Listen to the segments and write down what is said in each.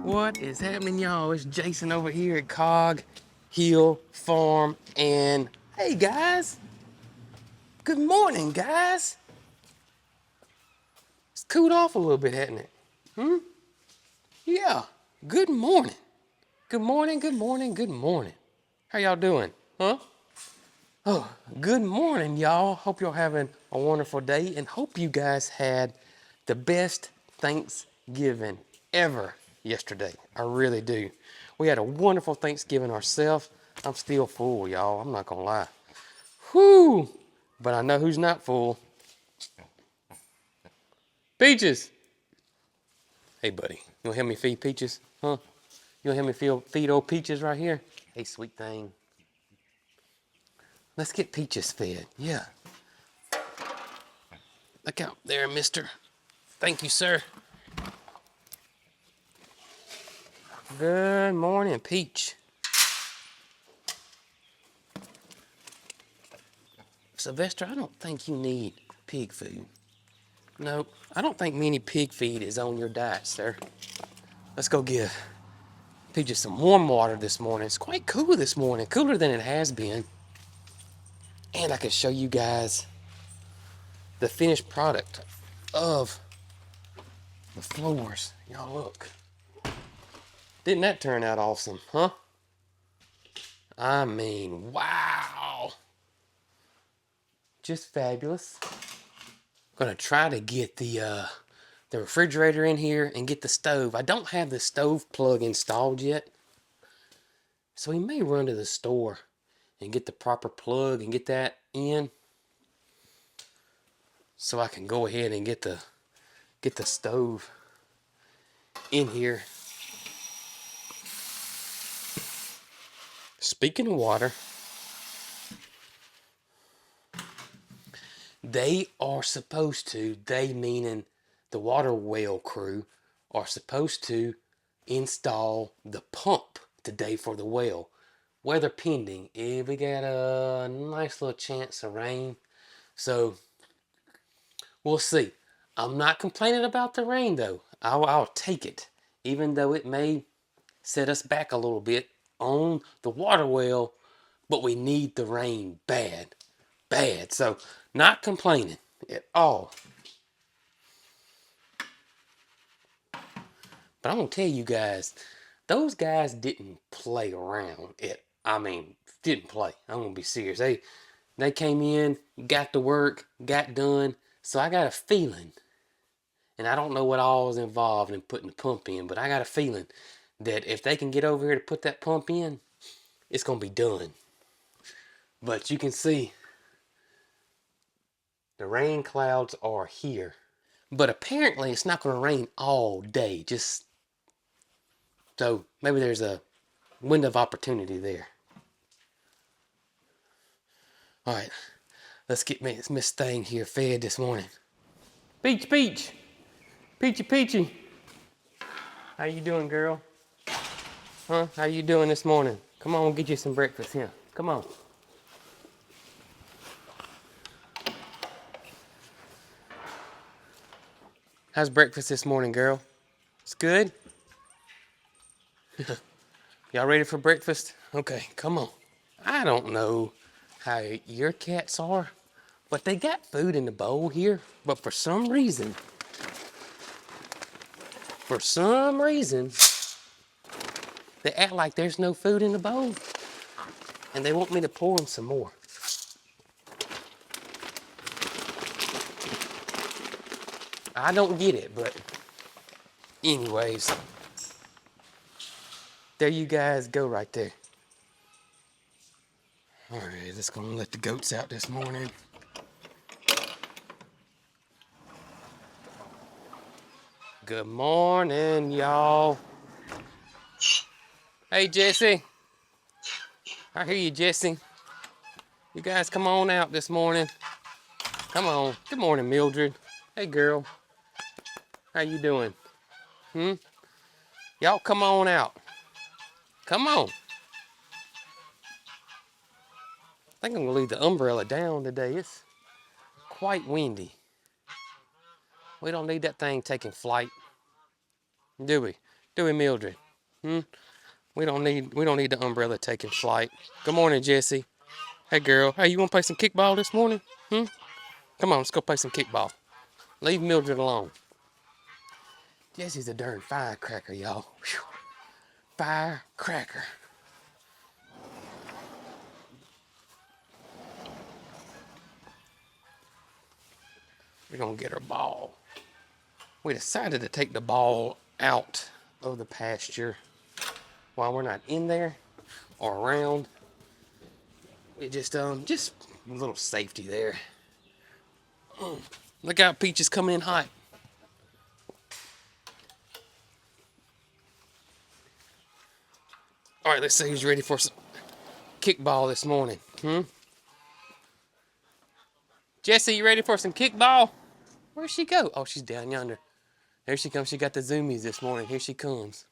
What is happening, y'all? It's Jason over here at Cog Hill Farm. And hey, guys. Good morning, guys. It's cooled off a little bit, hasn't it? Yeah. Good morning. Good morning, good morning, good morning. How y'all doing? Huh? Oh, good morning, y'all. Hope you're having a wonderful day and hope you guys had the best Thanksgiving ever yesterday. I really do. We had a wonderful Thanksgiving ourselves. I'm still full, y'all. I'm not gonna lie. Whew. But I know who's not full. Peaches. Hey, buddy. You wanna help me feed Peaches? Huh? You wanna help me feed old Peaches right here? Hey, sweet thing. Let's get Peaches fed. Yeah. Look out there, mister. Thank you, sir. Good morning, Peach. Sylvester, I don't think you need pig food. Nope, I don't think many pig feed is on your diet, sir. Let's go give Peaches some warm water this morning. It's quite cool this morning, cooler than it has been. And I can show you guys the finished product of the floors. Y'all look. Didn't that turn out awesome, huh? I mean, wow. Just fabulous. Gonna try to get the refrigerator in here and get the stove. I don't have the stove plug installed yet, so we may run to the store and get the proper plug and get that in, so I can go ahead and get the stove in here. Speaking of water, they meaning the water well crew, are supposed to install the pump today for the well. Weather pending. We got a nice little chance of rain. So we'll see. I'm not complaining about the rain though. I'll take it. Even though it may set us back a little bit on the water well. But we need the rain bad. Bad. So not complaining at all. But I'm going to tell you guys, those guys didn't play around. Didn't play. I'm going to be serious. They came in, got to work, got done. So I got a feeling, and I don't know what all is involved in putting the pump in, but I got a feeling that if they can get over here to put that pump in, it's going to be done. But you can see the rain clouds are here. But apparently it's not going to rain all day. So maybe there's a window of opportunity there. All right, let's get Miss Thing here fed this morning. Peach, Peach. Peachy, Peachy. How you doing, girl? Huh? How you doing this morning? Come on, get you some breakfast here. Come on. How's breakfast this morning, girl? It's good? Y'all ready for breakfast? Okay, come on. I don't know how your cats are, but they got food in the bowl here. But for some reason, they act like there's no food in the bowl. And they want me to pour them some more. I don't get it, but anyways, there you guys go right there. All right, let's go and let the goats out this morning. Good morning, y'all. Hey, Jesse. I hear you, Jesse. You guys come on out this morning. Come on. Good morning, Mildred. Hey, girl. How you doing? Y'all come on out. Come on. I think I'm gonna leave the umbrella down today. It's quite windy. We don't need that thing taking flight. Do we? Do we, Mildred? Hmm? We don't need the umbrella taking flight. Good morning, Jesse. Hey, girl. Hey, you want to play some kickball this morning? Hmm? Come on, let's go play some kickball. Leave Mildred alone. Jesse's a darn firecracker, y'all. Firecracker. We're going to get her ball. We decided to take the ball out of the pasture while we're not in there or around. It just a little safety there. Look out, Peach is coming in hot. All right, let's see who's ready for some kickball this morning. Jessie, you ready for some kickball? Where'd she go? Oh, she's down yonder. There she comes. She got the zoomies this morning. Here she comes.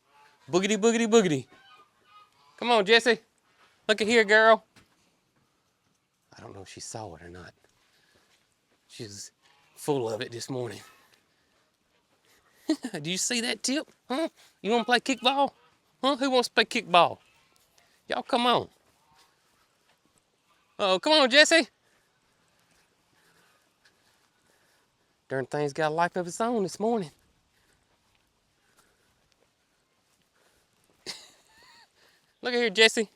Boogity, boogity, boogity. Come on, Jessie. Look at here, girl. I don't know if she saw it or not. She's full of it this morning. Do you see that tip? Huh? You want to play kickball? Huh? Who wants to play kickball? Y'all come on. Oh, come on, Jessie. Darn thing's got a life of its own this morning. Look at here, Jessie.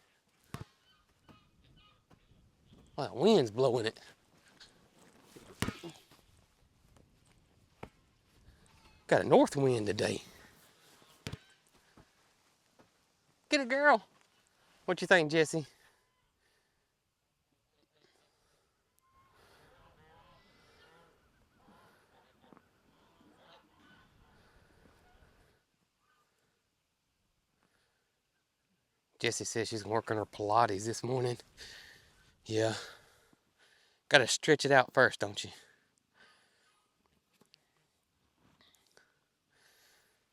Well, that wind's blowing it. Got a north wind today. Get it, girl. What you think, Jessie? Jessie says she's working her Pilates this morning. Yeah. Gotta stretch it out first, don't you?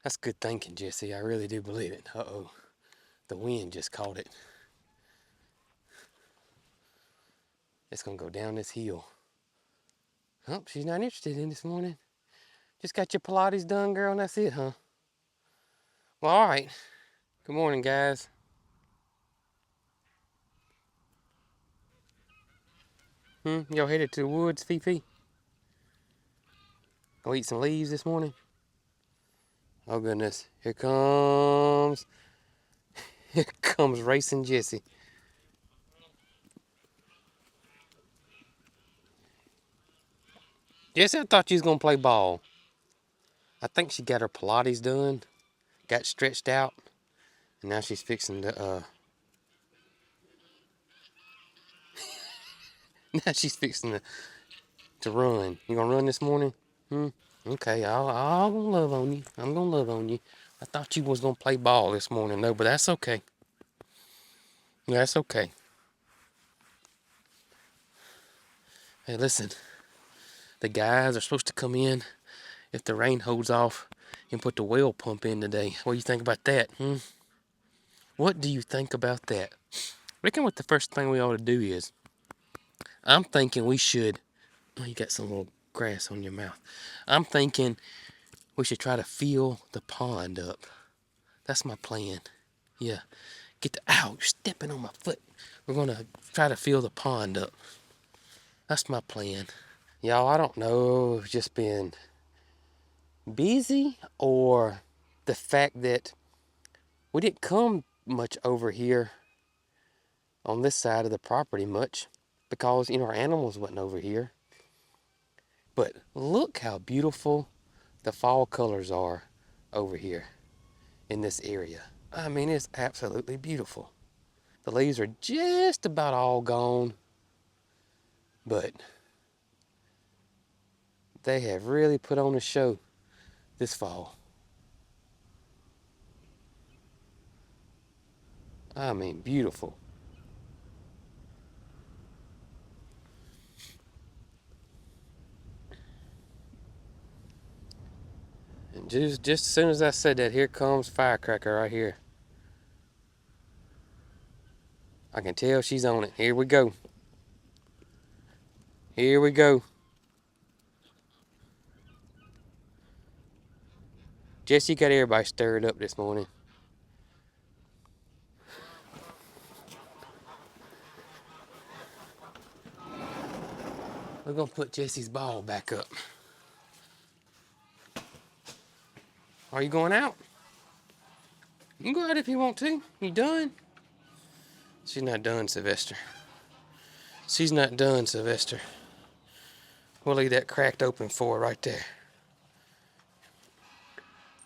That's good thinking, Jessie. I really do believe it. Uh-oh. The wind just caught it. It's gonna go down this hill. Oh, she's not interested in this morning. Just got your Pilates done, girl, and that's it, huh? Well, all right. Good morning, guys. Y'all headed to the woods, Fifi? Go eat some leaves this morning? Oh, goodness. Here comes racing Jessie. Jessie, I thought you was gonna play ball. I think she got her Pilates done, got stretched out, and now she's fixing to now she's fixing to run. You gonna run this morning? Okay, I'll love on you. I'm gonna love on you. I thought you was gonna play ball this morning, though, but that's okay. That's okay. Hey, listen. The guys are supposed to come in if the rain holds off and put the well pump in today. What do you think about that? What do you think about that? Reckon what the first thing we ought to do is, I'm thinking we should. Oh, you got some little grass on your mouth. I'm thinking we should try to fill the pond up. That's my plan. Yeah. Ow, you're stepping on my foot. We're going to try to fill the pond up. That's my plan. Y'all, I don't know if it's just been busy or the fact that we didn't come much over here on this side of the property much because, our animals wasn't over here. But look how beautiful the fall colors are over here in this area. I mean, it's absolutely beautiful. The leaves are just about all gone, but they have really put on a show this fall. I mean, beautiful. And just as soon as I said that, here comes Firecracker right here. I can tell she's on it. Here we go. Here we go. Jesse got everybody stirred up this morning. We're gonna put Jesse's ball back up. Are you going out? You can go out if you want to. You done? She's not done, Sylvester. She's not done, Sylvester. We'll leave that cracked open for her right there.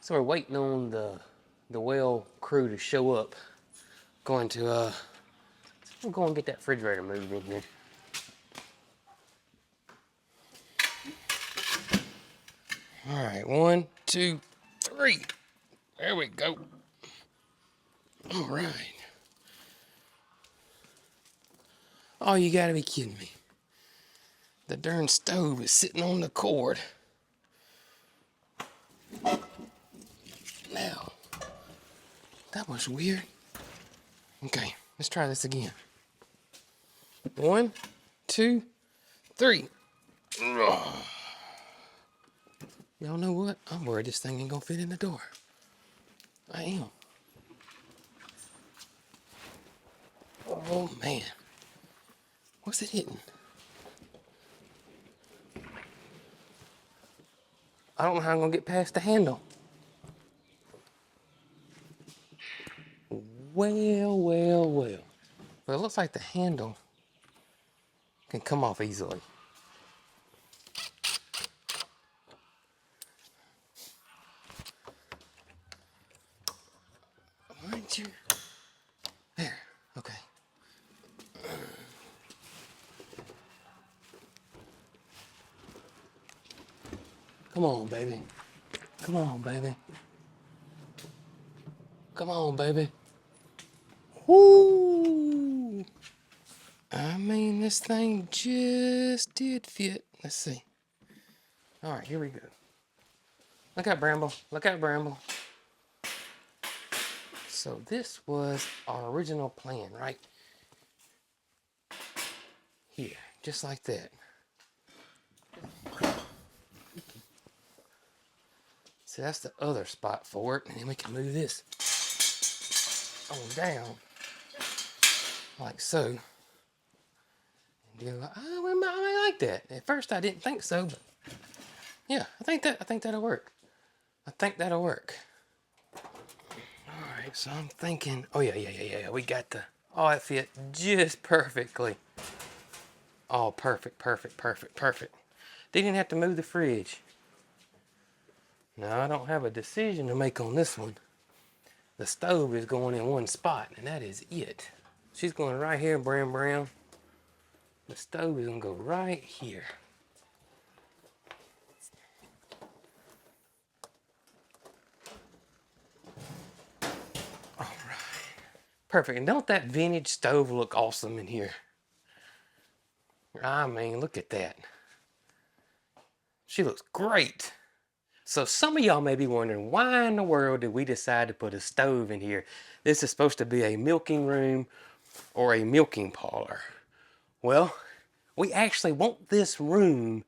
So we're waiting on the well crew to show up. Going to we'll go and get that refrigerator moved in here. All right, 1, 2, 3. There we go. All right. Oh, you gotta be kidding me. The darn stove is sitting on the cord. Now, that was weird. Okay, let's try this again. 1, 2, 3. Y'all know what? I'm worried this thing ain't gonna fit in the door. I am. Oh man. What's it hitting? I don't know how I'm gonna get past the handle. Well. But it looks like the handle can come off easily. Why aren't you? There, okay. Come on, baby. Come on, baby. Come on, baby. Woo! I mean, this thing just did fit. Let's see. All right, here we go. Look out, Bramble. Look out, Bramble. So this was our original plan, right? Here, just like that. So that's the other spot for it, and then we can move this on down, like so. And do like, oh, I like that. At first I didn't think so, but yeah, I think that'll work. I think that'll work. All right, so I'm thinking, oh yeah, we got the, oh, it fit just perfectly. Oh, perfect. They didn't have to move the fridge. Now I don't have a decision to make on this one. The stove is going in one spot, and that is it. She's going right here, Brown. The stove is gonna go right here. All right. Perfect. And don't that vintage stove look awesome in here? I mean, look at that. She looks great. So some of y'all may be wondering, why in the world did we decide to put a stove in here? This is supposed to be a milking room or a milking parlor. Well, we actually want this room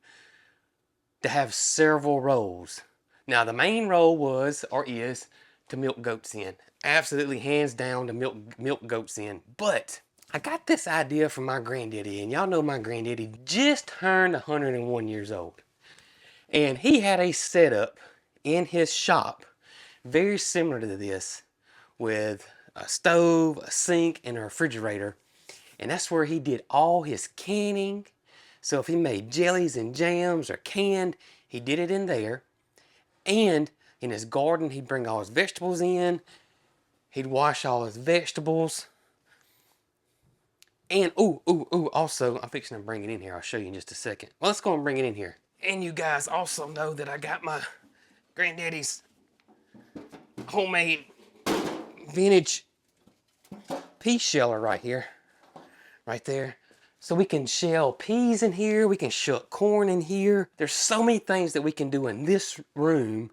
to have several roles. Now the main role was, or is, to milk goats in. Absolutely hands down to milk goats in. But I got this idea from my granddaddy, and y'all know my granddaddy just turned 101 years old. And he had a setup in his shop very similar to this, with a stove, a sink, and a refrigerator. And that's where he did all his canning. So if he made jellies and jams or canned, he did it in there. And in his garden, he'd bring all his vegetables in. He'd wash all his vegetables. And, also, I'm fixing to bring it in here. I'll show you in just a second. Well, let's go and bring it in here. And you guys also know that I got my granddaddy's homemade vintage pea sheller right here. Right there. So we can shell peas in here. We can shuck corn in here. There's so many things that we can do in this room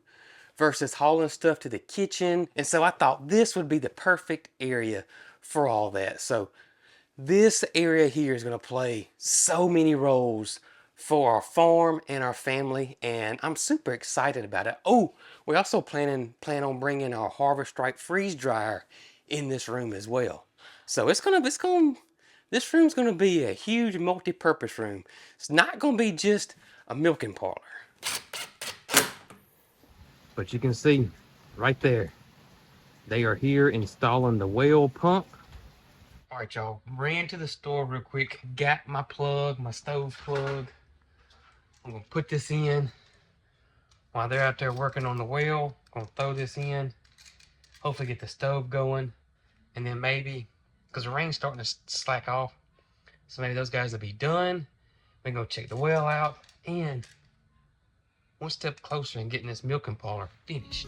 versus hauling stuff to the kitchen. And so I thought this would be the perfect area for all that. So this area here is going to play so many roles for our farm and our family, and I'm super excited about it. Oh, we also plan on bringing our Harvest Strike freeze dryer in this room as well. So this room's gonna be a huge multi-purpose room. It's not gonna be just a milking parlor. But you can see right there, they are here installing the well pump. All right, y'all, ran to the store real quick, got my plug, my stove plug. I'm gonna put this in while they're out there working on the well. I'm gonna throw this in, hopefully get the stove going, and then maybe, because the rain's starting to slack off, so maybe those guys will be done. We're gonna check the well out, and one step closer in getting this milking parlor finished.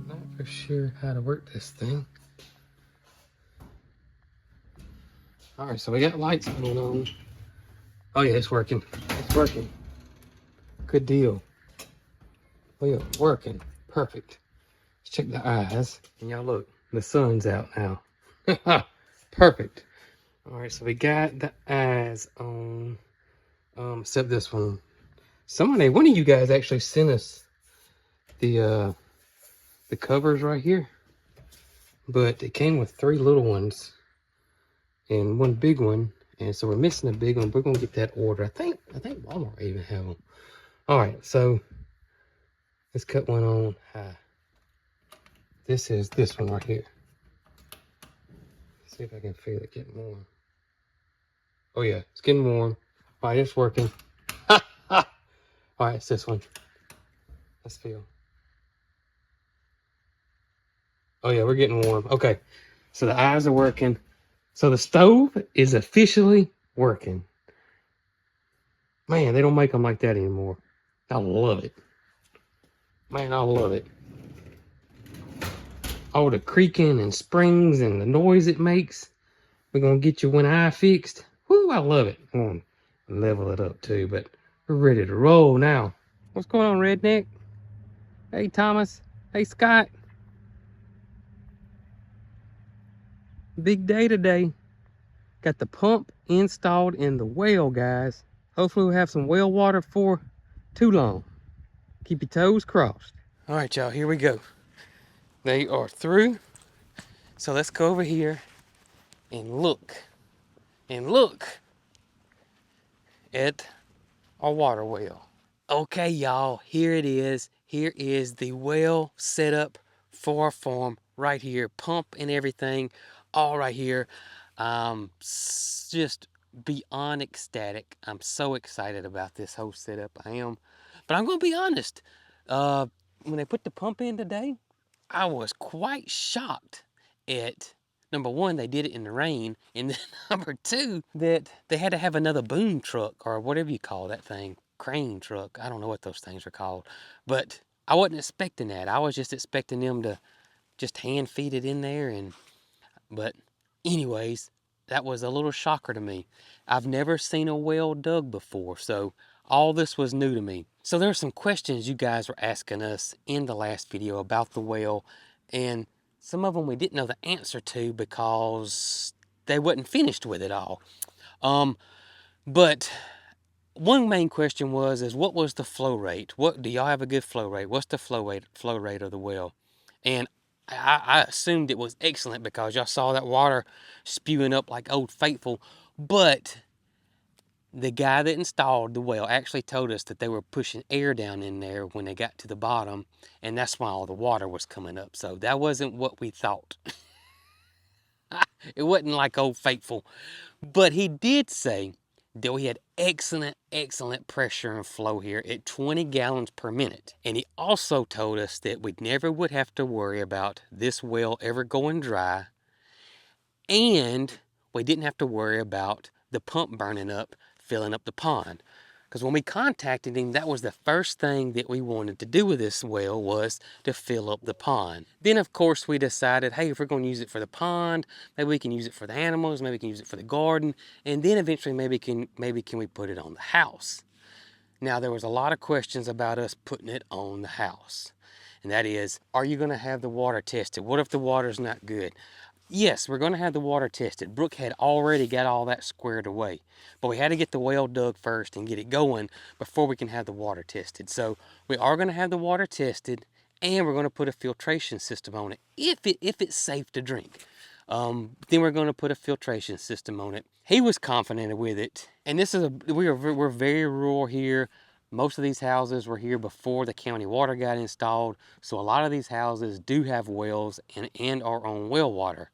Not for sure how to work this thing. All right, so we got lights going on. Oh yeah, it's working. It's working. Good deal. We are working. Perfect. Let's check the eyes. And y'all look, the sun's out now. Perfect. All right, so we got the eyes on, except this one. One of you guys actually sent us the covers right here, but it came with 3 little ones and 1 big one, and so we're missing a big one. We're gonna get that order. I think Walmart even have them. All right, so let's cut one on high. This is this one right here. Let's see if I can feel it getting warm. Oh yeah, it's getting warm. All right, it's working. All right, it's this one. Let's feel. Oh yeah, we're getting warm. Okay, so the eyes are working. So the stove is officially working. Man, they don't make them like that anymore. I love it. Man, I love it. All the creaking and springs and the noise it makes. We're gonna get your one eye fixed. Woo, I love it. I'm gonna level it up too, but we're ready to roll now. What's going on, Redneck? Hey, Thomas. Hey, Scott. Big day today. Got the pump installed in the well, guys. Hopefully we'll have some well water for too long. Keep your toes crossed. All right, y'all, here we go. They are through. So let's go over here and look at our water well. Okay, y'all, here it is. Here is the well set up for our farm right here. Pump and everything, all right here. Just beyond ecstatic. I'm so excited about this whole setup. I am. But I'm going to be honest. When they put the pump in today, I was quite shocked at, number one, they did it in the rain, and then number two, that they had to have another boom truck, or whatever you call that thing, crane truck. I don't know what those things are called, but I wasn't expecting that. I was just expecting them to just hand feed it in there, but anyways, that was a little shocker to me. I've never seen a well dug before, so all this was new to me. So there are some questions you guys were asking us in the last video about the well, and some of them we didn't know the answer to because they wasn't finished with it all. But one main question is what was the flow rate? What do y'all have a good flow rate? What's the flow rate of the well? And I assumed it was excellent because y'all saw that water spewing up like Old Faithful, but the guy that installed the well actually told us that they were pushing air down in there when they got to the bottom, and that's why all the water was coming up. So that wasn't what we thought. It wasn't like Old Faithful. But he did say that we had excellent pressure and flow here at 20 gallons per minute. And he also told us that we never would have to worry about this well ever going dry, and we didn't have to worry about the pump burning up, filling up the pond. Because when we contacted him, that was the first thing that we wanted to do with this well, was to fill up the pond. Then, of course, we decided, hey, if we're going to use it for the pond, maybe we can use it for the animals, maybe we can use it for the garden, and then eventually maybe can we put it on the house. Now, there was a lot of questions about us putting it on the house. And that is, are you going to have the water tested? What if the water's not good? Yes, we're going to have the water tested. Brooke had already got all that squared away. But we had to get the well dug first and get it going before we can have the water tested. So we are going to have the water tested, and we're going to put a filtration system on it if it's safe to drink. Then we're going to put a filtration system on it. He was confident with it. And this is we're very rural here. Most of these houses were here before the county water got installed. So a lot of these houses do have wells and are on well water.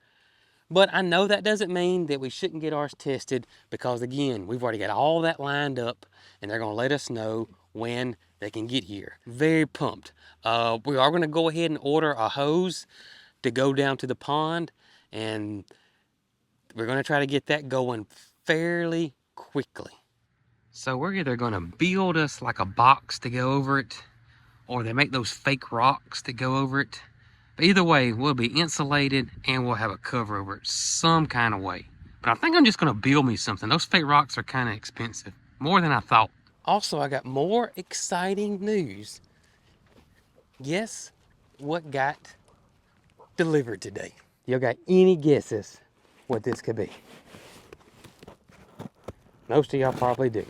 But I know that doesn't mean that we shouldn't get ours tested, because again, we've already got all that lined up and they're gonna let us know when they can get here. Very pumped. We are gonna go ahead and order a hose to go down to the pond, and we're gonna try to get that going fairly quickly. So we're either gonna build us like a box to go over it, or they make those fake rocks that go over it. But either way, we'll be insulated and we'll have a cover over it some kind of way. But I think I'm just gonna build me something. Those fake rocks are kind of expensive, more than I thought. Also, I got more exciting news. Guess what got delivered today? Y'all got any guesses what this could be? Most of y'all probably do.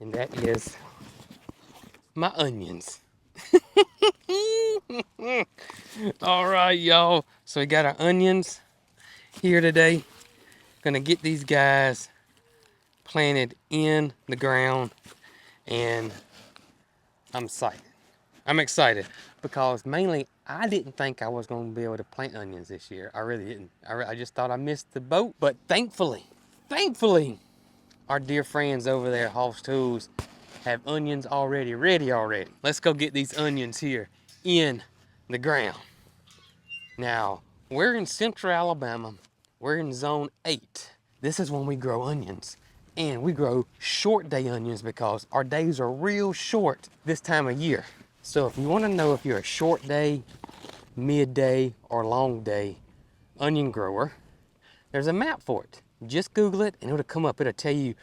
And that is my onions. All right, y'all. So we got our onions here today. Gonna get these guys planted in the ground, and I'm excited. I'm excited because mainly I didn't think I was gonna be able to plant onions this year. I really didn't. I just thought I missed the boat. But thankfully, our dear friends over there at Hoff's Tools have onions ready already. Let's go get these onions here in the ground. Now, we're in central Alabama. We're in zone 8. This is when we grow onions. And we grow short day onions because our days are real short this time of year. So if you want to know if you're a short day, midday, or long day onion grower, there's a map for it. Just Google it and it'll come up. It'll tell you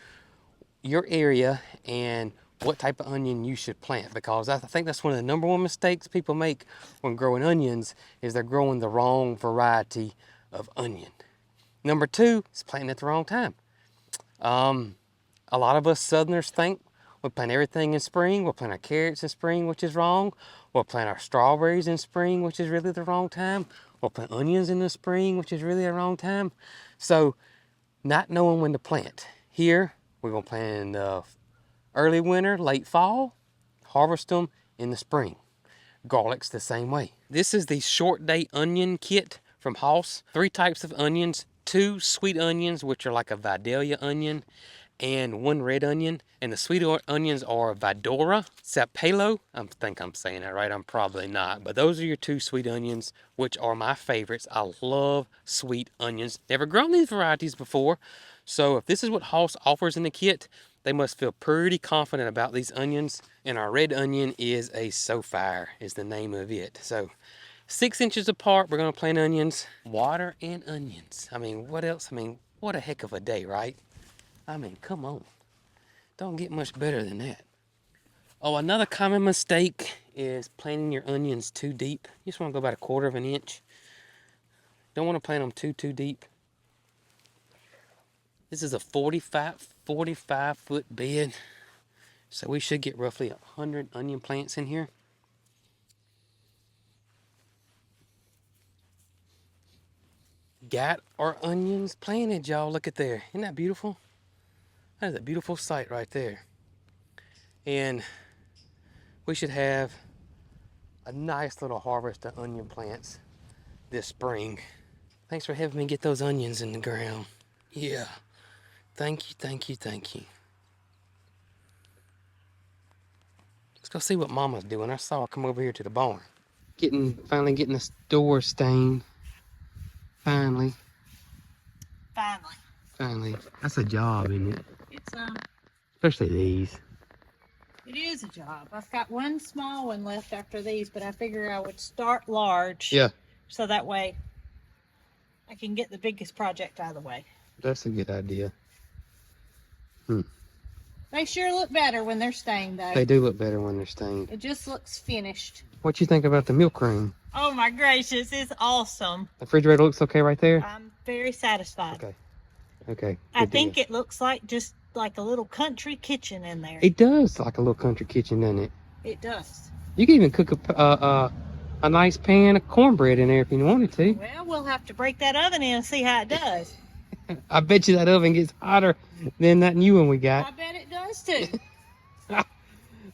your area and what type of onion you should plant, because I think that's one of the number one mistakes people make when growing onions is they're growing the wrong variety of onion. Number 2 is planting at the wrong time. A lot of us Southerners think we plant everything in spring. We'll plant our carrots in spring, which is wrong. We'll plant our strawberries in spring, which is really the wrong time. We'll plant onions in the spring, which is really the wrong time. So not knowing when to plant. Here, we're gonna plant in the early winter, late fall, harvest them in the spring. Garlic's the same way. This is the short day onion kit from Hoss. 3 types of onions, 2 sweet onions, which are like a Vidalia onion, and 1 red onion. And the sweet onions are Vidora, Sapelo. I think I'm saying that right, I'm probably not. But those are your 2 sweet onions, which are my favorites. I love sweet onions. Never grown these varieties before. So if this is what Hoss offers in the kit, they must feel pretty confident about these onions. And our red onion is a SoFire, is the name of it. So 6 inches apart, we're gonna plant onions. Water and onions. I mean, what else? I mean, what a heck of a day, right? I mean, come on. Don't get much better than that. Oh, another common mistake is planting your onions too deep. You just wanna go about 1/4 of an inch. Don't wanna plant them too deep. This is a 45 foot bed. So we should get roughly 100 onion plants in here. Got our onions planted, y'all. Look at there. Isn't that beautiful? That is a beautiful sight right there. And we should have a nice little harvest of onion plants this spring. Thanks for having me get those onions in the ground. Yeah. Thank you, thank you, thank you. Let's go see what Mama's doing. I saw her come over here to the barn. Finally getting the door stained. Finally. Finally. That's a job, isn't it? It's Especially these. it is a job. I've got one small one left after these, but I figure I would start large. Yeah. So that way I can get the biggest project out of the way. That's a good idea. Hmm. They sure look better when they're stained, though. They do look better when they're stained. It just looks finished. What you think about the milk cream? Oh my gracious, it's awesome. The refrigerator looks okay right there? I'm very satisfied. Okay. Okay. I good think deal. it looks like just like a little country kitchen in there. It does like a little country kitchen, doesn't it? It does. You can even cook a nice pan of cornbread in there if you wanted to. Well, we'll have to break that oven in and see how it does. I bet you that oven gets hotter than that new one we I got. bet it does too.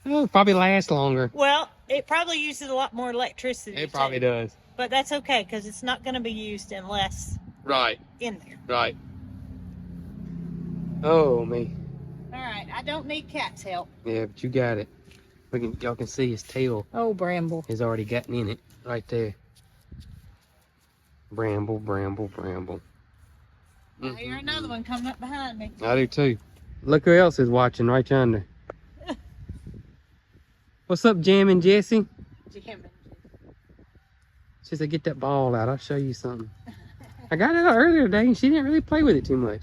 It'll probably last longer. Well, it probably uses a lot more electricity. It probably too. does. But that's okay because it's not going to be used unless Right. in there. Right. Oh me. All right, I don't need Cat's help. Yeah, but you got it. Y'all can see his tail Oh, Bramble. has already gotten in it right there. Bramble, bramble, bramble. I hear another one coming up behind me. I do too. Look who else is watching right yonder. What's up, Jammin' Jessie? She said, get that ball out. I'll show you something. I got it out earlier today and she didn't really play with it too much.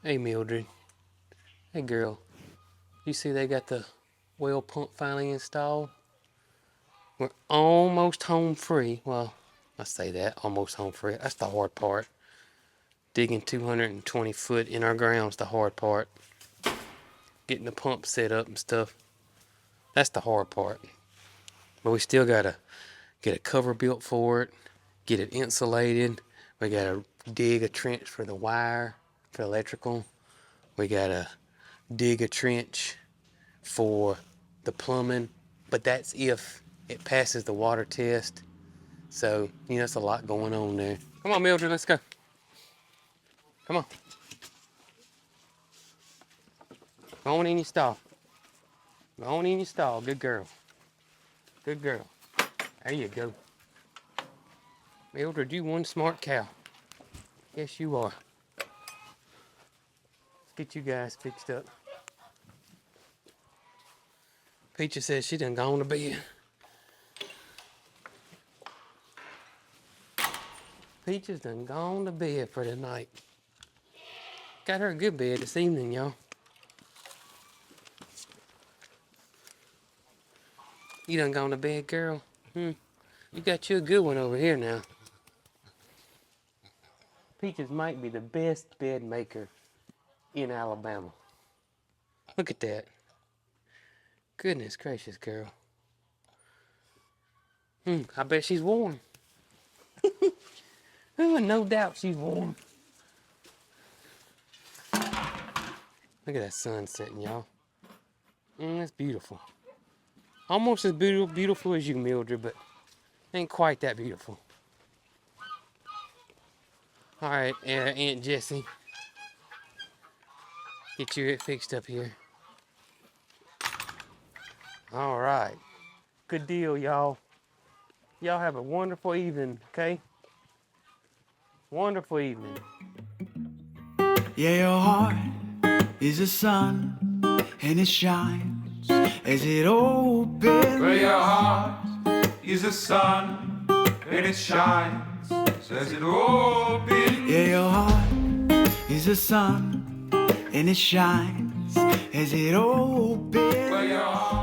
Hey, Mildred. Hey, girl. You see they got the well pump finally installed? We're almost home free. Well, I say that, almost home free. That's the hard part. Digging 220 foot in our ground's the hard part. Getting the pump set up and stuff. That's the hard part. But we still gotta get a cover built for it, get it insulated. We gotta dig a trench for the wire, for electrical. We gotta dig a trench for the plumbing, but that's if it passes the water test. So, you know, there's a lot going on there. Come on, Mildred, let's go. Come on. Go on in your stall. Go on in your stall. Good girl. Good girl. There you go. Mildred, you one smart cow. Yes, you are. Let's get you guys fixed up. Peaches says she done gone to bed. Peaches done gone to bed for the night. Got her a good bed this evening, y'all. You done gone to bed, girl? You got you a good one over here now. Peaches might be the best bed maker in Alabama. Look at that. Goodness gracious, girl. I bet she's warm. Oh, no doubt she's warm. Look at that sun setting, y'all. That's beautiful. Almost as beautiful as you, Mildred, but ain't quite that beautiful. All right, Aunt Jessie. Get you fixed up here. All right. Good deal, y'all. Y'all have a wonderful evening, okay? Wonderful evening. Yeah, your heart is a sun, and it shines as it opens. Well, your heart is a sun, and it shines as it opens. Yeah, your heart is a sun, and it shines as it opens. Well, your heart